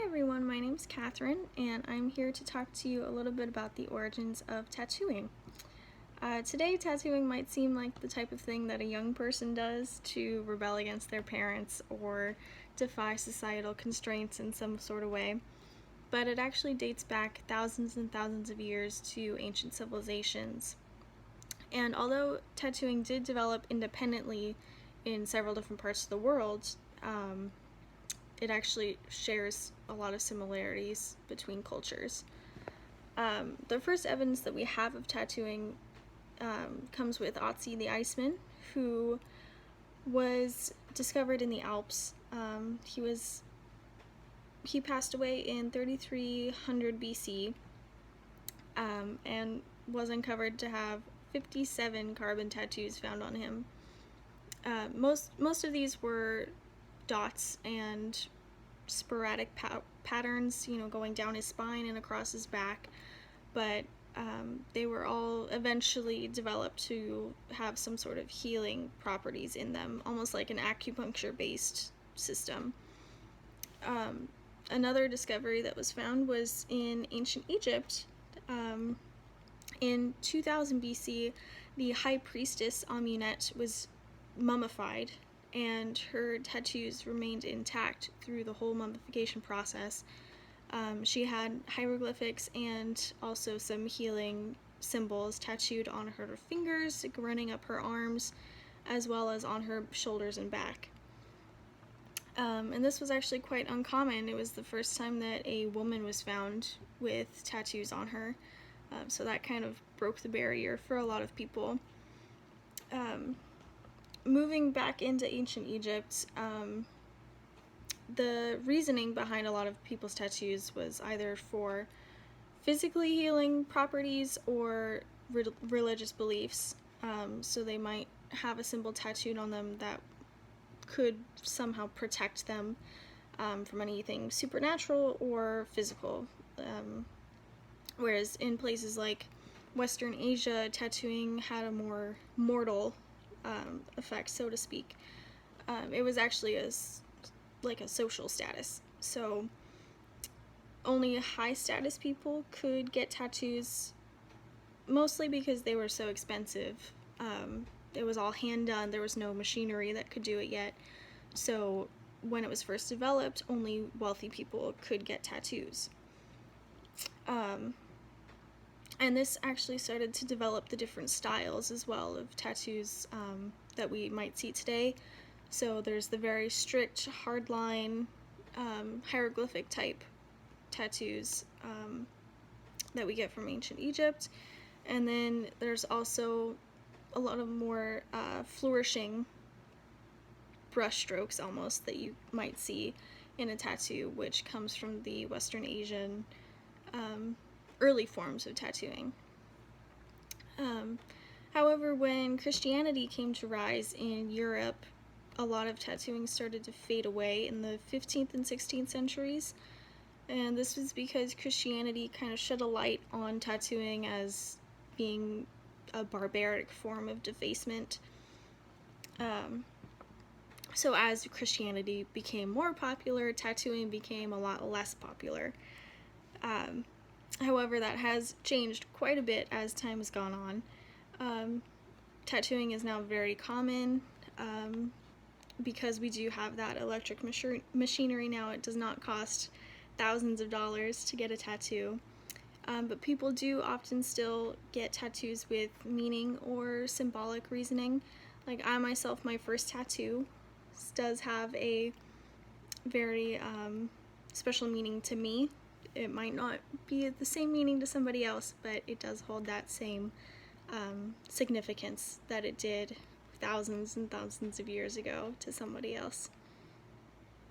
everyone, my name's Catherine, and I'm here to talk to you a little bit about the origins of tattooing. Today, tattooing might seem like the type of thing that a young person does to rebel against their parents or defy societal constraints in some sort of way, but it actually dates back thousands and thousands of years to ancient civilizations. And although tattooing did develop independently in several different parts of the world, it actually shares a lot of similarities between cultures. The first evidence that we have of tattooing comes with Otzi the Iceman, who was discovered in the Alps. He passed away in 3300 BC and was uncovered to have 57 carbon tattoos found on him. Most of these were dots and sporadic patterns, going down his spine and across his back, but they were all eventually developed to have some sort of healing properties in them, almost like an acupuncture-based system. Another discovery that was found was in ancient Egypt. In 2000 BC, the high priestess Amunet was mummified, and her tattoos remained intact through the whole mummification process. She had hieroglyphics and also some healing symbols tattooed on her fingers, running up her arms, as well as on her shoulders and back. And this was actually quite uncommon. It was the first time that a woman was found with tattoos on her, so that kind of broke the barrier for a lot of people. Moving back into ancient Egypt, the reasoning behind a lot of people's tattoos was either for physically healing properties or religious beliefs. So they might have a symbol tattooed on them that could somehow protect them from anything supernatural or physical. Whereas in places like Western Asia, tattooing had a more mortal effect, so to speak. It was actually like a social status. So only high status people could get tattoos, mostly because they were so expensive. It was all hand done, there was no machinery that could do it yet. So when it was first developed, only wealthy people could get tattoos. And this actually started to develop the different styles as well of tattoos that we might see today. So there's the very strict, hardline, hieroglyphic type tattoos that we get from ancient Egypt. And then there's also a lot of more flourishing brush strokes almost that you might see in a tattoo, which comes from the Western Asian early forms of tattooing. However, when Christianity came to rise in Europe, a lot of tattooing started to fade away in the 15th and 16th centuries, and this was because Christianity kind of shed a light on tattooing as being a barbaric form of defacement. So as Christianity became more popular, tattooing became a lot less popular. However, that has changed quite a bit as time has gone on. Tattooing is now very common because we do have that electric machinery now. It does not cost thousands of dollars to get a tattoo. But people do often still get tattoos with meaning or symbolic reasoning. Like I myself, my first tattoo does have a very special meaning to me. It might not be the same meaning to somebody else, but it does hold that same significance that it did thousands and thousands of years ago to somebody else.